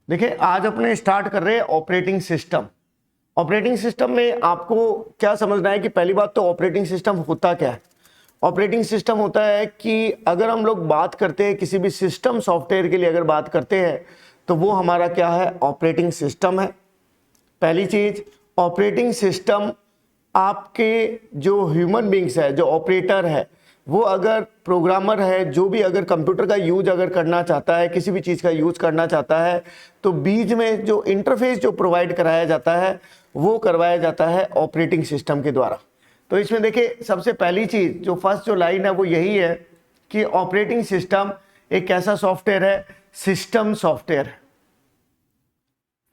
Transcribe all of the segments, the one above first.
देखिए आज अपने स्टार्ट कर रहे हैं ऑपरेटिंग सिस्टम। ऑपरेटिंग सिस्टम में आपको क्या समझना है कि पहली बात तो ऑपरेटिंग सिस्टम होता क्या है। ऑपरेटिंग सिस्टम होता है कि अगर हम लोग बात करते हैं किसी भी सिस्टम सॉफ्टवेयर के लिए अगर बात करते हैं तो वो हमारा क्या है, ऑपरेटिंग सिस्टम है। पहली चीज, ऑपरेटिंग सिस्टम आपके जो ह्यूमन बींग्स है, जो ऑपरेटर है, वो अगर प्रोग्रामर है, जो भी अगर कंप्यूटर का यूज अगर करना चाहता है, किसी भी चीज़ का यूज करना चाहता है, तो बीच में जो इंटरफेस जो प्रोवाइड कराया जाता है वो करवाया जाता है ऑपरेटिंग सिस्टम के द्वारा। तो इसमें देखिए सबसे पहली चीज़ जो फर्स्ट जो लाइन है वो यही है कि ऑपरेटिंग सिस्टम एक कैसा सॉफ्टवेयर है, सिस्टम सॉफ्टवेयर है।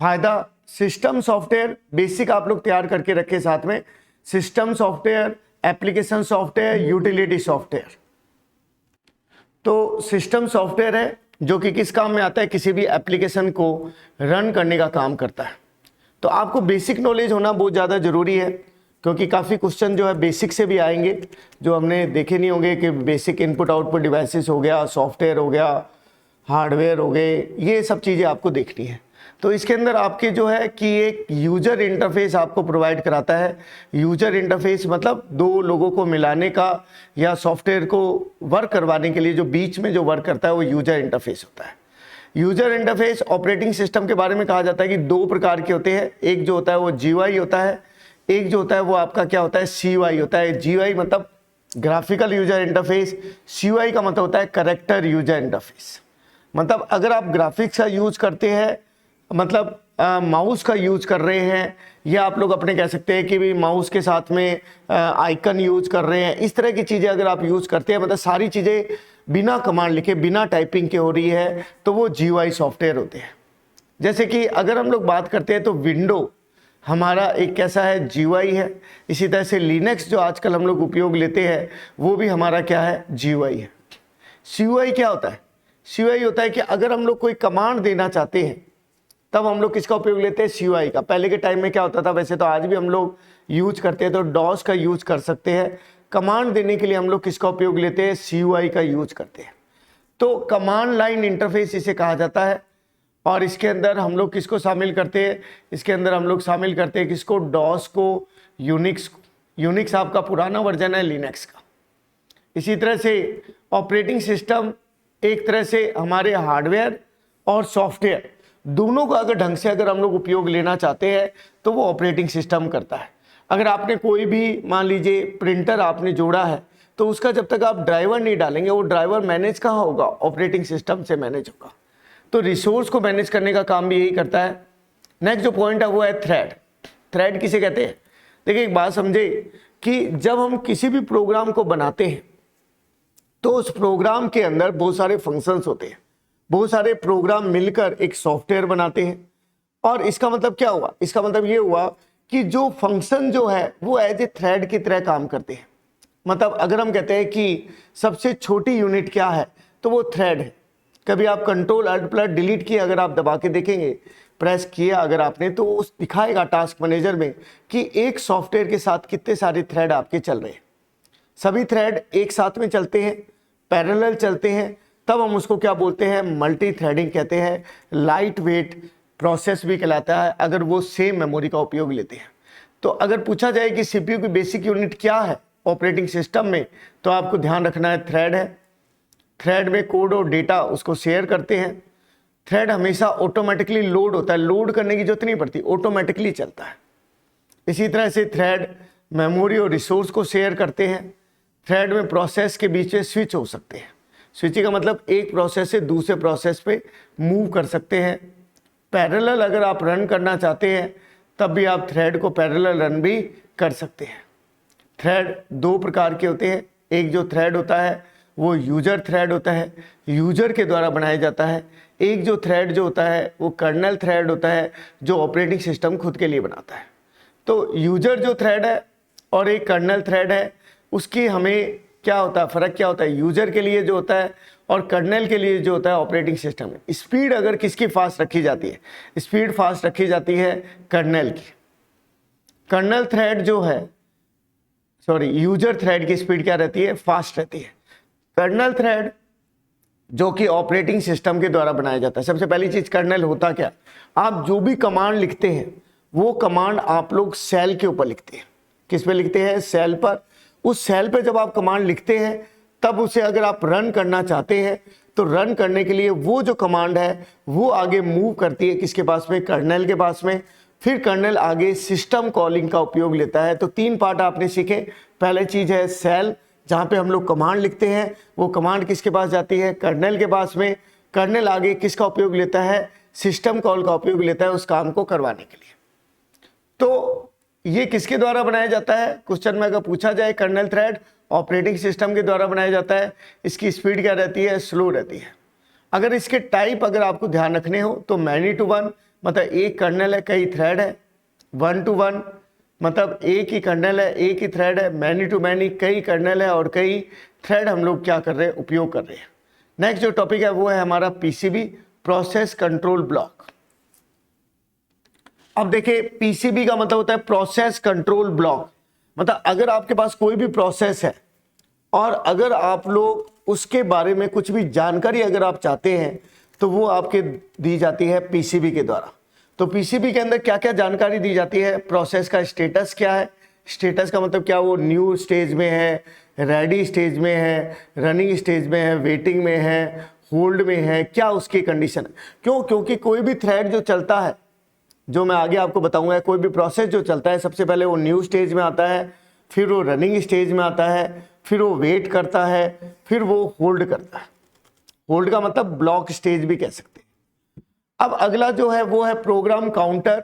फायदा, सिस्टम सॉफ्टवेयर बेसिक आप लोग तैयार करके रखे साथ में, system software, application software, utility software. तो सिस्टम सॉफ्टवेयर है जो कि किस काम में आता है, किसी भी एप्लीकेशन को रन करने का काम करता है। तो आपको बेसिक नॉलेज होना बहुत ज़्यादा ज़रूरी है क्योंकि काफ़ी क्वेश्चन जो है बेसिक से भी आएंगे जो हमने देखे नहीं होंगे कि बेसिक इनपुट आउटपुट डिवाइसेस हो गया, सॉफ्टवेयर हो गया, हार्डवेयर हो गए, ये सब चीज़ें आपको देखनी है। तो इसके अंदर आपके जो है कि एक यूजर इंटरफेस आपको प्रोवाइड कराता है। यूजर इंटरफेस मतलब दो लोगों को मिलाने का या सॉफ्टवेयर को वर्क करवाने के लिए जो बीच में जो वर्क करता है वो यूजर इंटरफेस होता है। यूजर इंटरफेस ऑपरेटिंग सिस्टम के बारे में कहा जाता है कि दो प्रकार के होते हैं। एक जो होता है वो GUI होता है, एक जो होता है वो आपका क्या होता है, CUI होता है। GUI मतलब ग्राफिकल यूजर इंटरफेस, CUI का मतलब होता है करेक्टर यूजर इंटरफेस। मतलब अगर आप ग्राफिक्स का यूज करते हैं, मतलब माउस का यूज कर रहे हैं, या आप लोग अपने कह सकते हैं कि भी माउस के साथ में आइकन यूज कर रहे हैं, इस तरह की चीज़ें अगर आप यूज करते हैं, मतलब सारी चीज़ें बिना कमांड लिखे बिना टाइपिंग के हो रही है, तो वो GUI सॉफ्टवेयर होते हैं। जैसे कि अगर हम लोग बात करते हैं तो विंडो हमारा एक कैसा है, GUI है। इसी तरह से लिनक्स जो आजकल हम लोग उपयोग लेते हैं वो भी हमारा क्या है, GUI है। CUI क्या होता है, CUI होता है कि अगर हम लोग कोई कमांड देना चाहते हैं तब हम लोग किसका उपयोग लेते हैं, CUI का। पहले के टाइम में क्या होता था, वैसे तो आज भी हम लोग यूज करते हैं, तो DOS का यूज कर सकते हैं। कमांड देने के लिए हम लोग किसका उपयोग लेते हैं, CUI का यूज करते हैं। तो कमांड लाइन इंटरफेस इसे कहा जाता है। और इसके अंदर हम लोग किसको शामिल करते हैं, इसके अंदर हम लोग शामिल करते हैं किसको, DOS को, यूनिक्स को। यूनिक्स आपका पुराना वर्जन है लिनक्स का। इसी तरह से ऑपरेटिंग सिस्टम एक तरह से हमारे हार्डवेयर और सॉफ्टवेयर दोनों का अगर ढंग से अगर हम लोग उपयोग लेना चाहते हैं तो वो ऑपरेटिंग सिस्टम करता है। अगर आपने कोई भी मान लीजिए प्रिंटर आपने जोड़ा है तो उसका जब तक आप ड्राइवर नहीं डालेंगे वो ड्राइवर मैनेज कहाँ होगा, ऑपरेटिंग सिस्टम से मैनेज होगा। तो रिसोर्स को मैनेज करने का काम भी यही करता है। नेक्स्ट जो पॉइंट है वो है थ्रेड। थ्रेड किसे कहते हैं, देखिए एक बात समझे कि जब हम किसी भी प्रोग्राम को बनाते हैं तो उस प्रोग्राम के अंदर बहुत सारे फंक्शंस होते हैं, बहुत सारे प्रोग्राम मिलकर एक सॉफ्टवेयर बनाते हैं। और इसका मतलब क्या हुआ, इसका मतलब ये हुआ कि जो फंक्शन जो है वो एज ए थ्रेड की तरह काम करते हैं। मतलब अगर हम कहते हैं कि सबसे छोटी यूनिट क्या है तो वो थ्रेड है। कभी आप Ctrl+Alt+Delete किए अगर आप दबा के देखेंगे, प्रेस किया अगर आपने, तो उस दिखाएगा टास्क मैनेजर में कि एक सॉफ्टवेयर के साथ कितने सारे थ्रेड आपके चल रहे हैं। सभी थ्रेड एक साथ में चलते हैं, पैरेलल चलते हैं, तब हम उसको क्या बोलते हैं, मल्टी थ्रेडिंग कहते हैं। लाइट वेट प्रोसेस भी कहलाता है अगर वो सेम मेमोरी का उपयोग लेते हैं। तो अगर पूछा जाए कि CPU की बेसिक यूनिट क्या है ऑपरेटिंग सिस्टम में, तो आपको ध्यान रखना है थ्रेड है। थ्रेड में कोड और डेटा उसको शेयर करते हैं। थ्रेड हमेशा ऑटोमेटिकली लोड होता है, लोड करने की जरूरत नहीं पड़ती, ऑटोमेटिकली चलता है। इसी तरह से थ्रेड मेमोरी और रिसोर्स को शेयर करते हैं। थ्रेड में प्रोसेस के बीच में स्विच हो सकते हैं। स्विचिंग का मतलब एक प्रोसेस से दूसरे प्रोसेस पे मूव कर सकते हैं। पैरेलल अगर आप रन करना चाहते हैं तब भी आप थ्रेड को पैरेलल रन भी कर सकते हैं। थ्रेड दो प्रकार के होते हैं, एक जो थ्रेड होता है वो यूजर थ्रेड होता है, यूजर के द्वारा बनाया जाता है। एक जो थ्रेड जो होता है वो कर्नल थ्रेड होता है जो ऑपरेटिंग सिस्टम खुद के लिए बनाता है। तो यूजर जो थ्रेड है और एक कर्नल थ्रेड है, उसकी हमें क्या होता है, फ़र्क क्या होता है, यूजर के लिए जो होता है और कर्नल के लिए जो होता है ऑपरेटिंग सिस्टम में। स्पीड अगर किसकी फास्ट रखी जाती है, स्पीड फास्ट रखी जाती है कर्नल की। कर्नल थ्रेड जो है, यूजर थ्रेड की स्पीड क्या रहती है, फास्ट रहती है। कर्नल थ्रेड जो कि ऑपरेटिंग सिस्टम के द्वारा बनाया जाता है। सबसे पहली चीज कर्नेल होता क्या, आप जो भी कमांड लिखते हैं वो कमांड आप लोग सेल के ऊपर लिखते हैं। किस पे लिखते हैं? सेल पर। उस सेल पे जब आप कमांड लिखते हैं तब उसे अगर आप रन करना चाहते हैं तो रन करने के लिए वो जो कमांड है वो आगे मूव करती है किसके पास में? कर्नेल के पास में। फिर कर्नेल आगे सिस्टम कॉलिंग का उपयोग लेता है। तो 3 पार्ट आपने सीखे। पहले चीज है सेल, जहां पे हम लोग कमांड लिखते हैं, वो कमांड किसके पास जाती है? कर्नेल के पास में। कर्नेल आगे किसका उपयोग लेता है? सिस्टम कॉल का उपयोग लेता है उस काम को करवाने के लिए। तो ये किसके द्वारा बनाया जाता है? क्वेश्चन में अगर पूछा जाए, कर्नेल थ्रेड ऑपरेटिंग सिस्टम के द्वारा बनाया जाता है। इसकी स्पीड क्या रहती है? स्लो रहती है। अगर इसके टाइप अगर आपको ध्यान रखने हो तो मैनी टू वन, मतलब एक कर्नेल है कई थ्रेड है। 1 to 1 मतलब एक ही कर्नेल है एक ही थ्रेड है। मैनी टू मैनी कई कर्नेल है और कई थ्रेड हम लोग क्या कर रहे हैं? उपयोग कर रहे हैं। नेक्स्ट जो टॉपिक है वो है हमारा पीसीबी, प्रोसेस कंट्रोल ब्लॉक। अब देखिए पीसीबी का मतलब होता है प्रोसेस कंट्रोल ब्लॉक। मतलब अगर आपके पास कोई भी प्रोसेस है और अगर आप लोग उसके बारे में कुछ भी जानकारी अगर आप चाहते हैं तो वो आपके दी जाती है पीसीबी के द्वारा। तो पीसीबी के अंदर क्या क्या जानकारी दी जाती है? प्रोसेस का स्टेटस क्या है? स्टेटस का मतलब क्या वो न्यू स्टेज में है, रेडी स्टेज में है, रनिंग स्टेज में है, वेटिंग में है, होल्ड में है, क्या उसकी कंडीशन है? क्यों? क्योंकि कोई भी थ्रेड जो चलता है, जो मैं आगे आपको बताऊंगा, कोई भी प्रोसेस जो चलता है सबसे पहले वो न्यू स्टेज में आता है, फिर वो रनिंग स्टेज में आता है, फिर वो वेट करता है, फिर वो होल्ड करता है। होल्ड का मतलब ब्लॉक स्टेज भी कह सकते हैं। अब अगला जो है वो है प्रोग्राम काउंटर।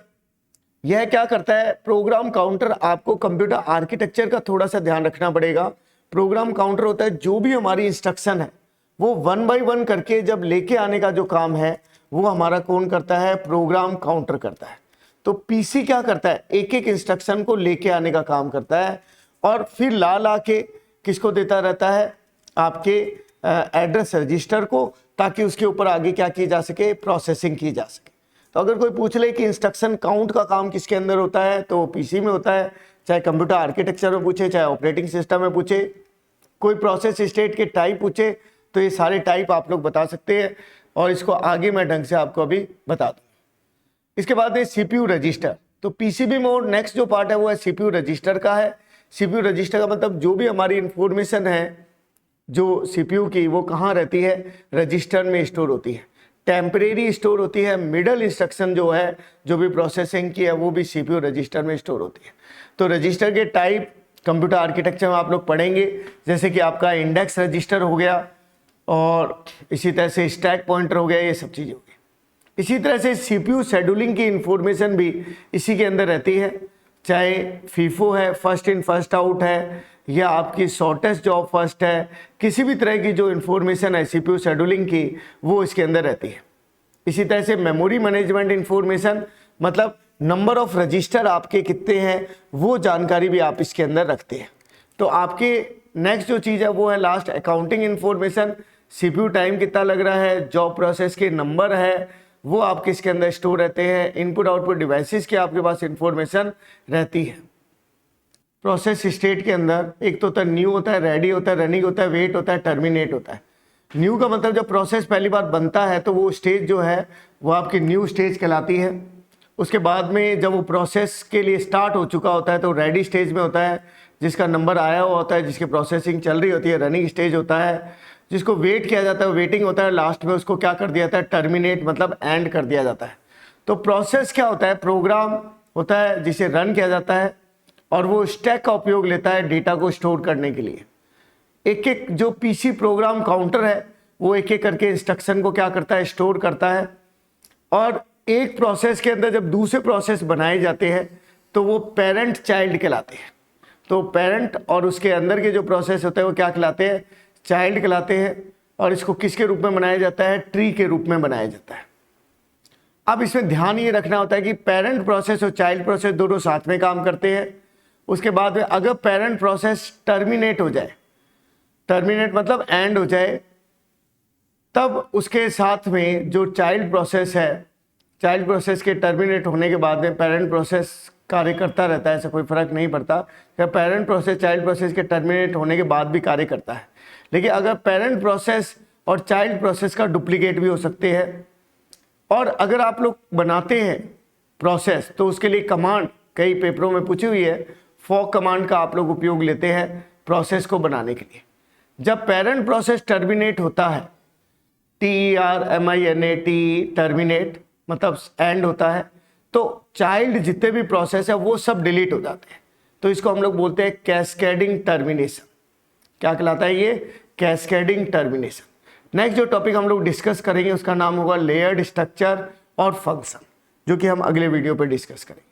यह क्या करता है? प्रोग्राम काउंटर, आपको कंप्यूटर आर्किटेक्चर का थोड़ा सा ध्यान रखना पड़ेगा। प्रोग्राम काउंटर होता है जो भी हमारी इंस्ट्रक्शन है वो 1 by 1 करके जब लेके आने का जो काम है वो हमारा कौन करता है? प्रोग्राम काउंटर करता है। तो पीसी क्या करता है? एक एक इंस्ट्रक्शन को लेके आने का काम करता है और फिर ला के किसको देता रहता है? आपके एड्रेस रजिस्टर को, ताकि उसके ऊपर आगे क्या की जा सके? प्रोसेसिंग की जा सके। तो अगर कोई पूछ ले कि इंस्ट्रक्शन काउंट का काम किसके अंदर होता है तो पीसी में होता है। चाहे कंप्यूटर आर्किटेक्चर में पूछे, चाहे ऑपरेटिंग सिस्टम में पूछे, कोई प्रोसेस स्टेट के टाइप पूछे तो ये सारे टाइप आप लोग बता सकते हैं और इसको आगे मैं ढंग से आपको अभी बता दूँ। इसके बाद है सीपीयू रजिस्टर। तो पीसीबी में और नेक्स्ट जो पार्ट है वो है सीपीयू रजिस्टर का है। सीपीयू रजिस्टर का मतलब जो भी हमारी इंफॉर्मेशन है जो सीपीयू की वो कहाँ रहती है? रजिस्टर में स्टोर होती है। टेम्परेरी स्टोर होती है। मिडल इंस्ट्रक्शन जो है, जो भी प्रोसेसिंग की है, वो भी सीपीयू रजिस्टर में स्टोर होती है। तो रजिस्टर के टाइप कंप्यूटर आर्किटेक्चर में आप लोग पढ़ेंगे, जैसे कि आपका इंडेक्स रजिस्टर हो गया और इसी तरह से स्टैक पॉइंटर हो गया, ये सब चीज़ें होगी। इसी तरह से सीपीयू शेड्यूलिंग की इंफॉर्मेशन भी इसी के अंदर रहती है। चाहे फीफो है, फर्स्ट इन फर्स्ट आउट है, या आपकी शॉर्टेस्ट जॉब फर्स्ट है, किसी भी तरह की जो इंफॉर्मेशन है सीपीयू शेड्यूलिंग की वो इसके अंदर रहती है। इसी तरह से मेमोरी मैनेजमेंट इंफॉर्मेशन, मतलब नंबर ऑफ रजिस्टर आपके कितने हैं वो जानकारी भी आप इसके अंदर रखते हैं। तो आपके नेक्स्ट जो चीज़ है वो है last accounting information. CPU time कितना लग रहा है, जॉब प्रोसेस के नंबर है वो आपके इसके अंदर स्टोर रहते हैं। इनपुट आउटपुट डिवाइसेस की आपके पास इंफॉर्मेशन रहती है। प्रोसेस स्टेट के अंदर एक तो होता है न्यू होता है, रेडी होता है, रनिंग होता है, वेट होता है, टर्मिनेट होता है। न्यू का मतलब जब प्रोसेस पहली बार बनता है तो वो स्टेज जो है वो आपकी न्यू स्टेज कहलाती है। उसके बाद में जब वो प्रोसेस के लिए स्टार्ट हो चुका होता है तो रेडी स्टेज में होता है, जिसका नंबर आया हुआ होता है, जिसकी प्रोसेसिंग चल रही होती है। रनिंग स्टेज होता है, जिसको वेट किया जाता है, वेटिंग होता है। लास्ट में उसको क्या कर दिया जाता है? टर्मिनेट मतलब एंड कर दिया जाता है। तो प्रोसेस क्या होता है? प्रोग्राम होता है जिसे रन किया जाता है और वो स्टैक का उपयोग लेता है डेटा को स्टोर करने के लिए। एक एक जो पीसी प्रोग्राम काउंटर है वो एक एक करके इंस्ट्रक्शन को क्या करता है? स्टोर करता है। और एक प्रोसेस के अंदर जब दूसरे प्रोसेस बनाए जाते हैं तो वो पेरेंट चाइल्ड कहलाते हैं। तो पेरेंट और उसके अंदर के जो प्रोसेस होते हैं वो क्या कहलाते हैं? चाइल्ड कहलाते हैं। और इसको किसके रूप में बनाया जाता है? ट्री के रूप में बनाया जाता है। अब इसमें ध्यान ये रखना होता है कि पेरेंट प्रोसेस और चाइल्ड प्रोसेस दोनों साथ में काम करते हैं। उसके बाद में अगर पेरेंट प्रोसेस टर्मिनेट हो जाए, टर्मिनेट मतलब एंड हो जाए, तब उसके साथ में जो चाइल्ड प्रोसेस है, चाइल्ड प्रोसेस के टर्मिनेट होने के बाद में पेरेंट प्रोसेस कार्य करता रहता है, ऐसा कोई फर्क नहीं पड़ता। पेरेंट प्रोसेस चाइल्ड प्रोसेस के टर्मिनेट होने के बाद भी कार्य करता है। लेकिन अगर पेरेंट प्रोसेस और चाइल्ड प्रोसेस का डुप्लीकेट भी हो सकते हैं। और अगर आप लोग बनाते हैं प्रोसेस तो उसके लिए कमांड कई पेपरों में पूछी हुई है, फॉर्क कमांड का आप लोग उपयोग लेते हैं प्रोसेस को बनाने के लिए। जब पेरेंट प्रोसेस टर्मिनेट होता है, TERMINATE टर्मिनेट मतलब एंड होता है, तो चाइल्ड जितने भी प्रोसेस है वो सब डिलीट हो जाते हैं। तो इसको हम लोग बोलते हैं कैस्केडिंग टर्मिनेशन। क्या कहलाता है ये? Cascading termination. नेक्स्ट जो टॉपिक हम लोग डिस्कस करेंगे उसका नाम होगा लेयर्ड स्ट्रक्चर और फंक्शन, जो कि हम अगले वीडियो पे डिस्कस करेंगे।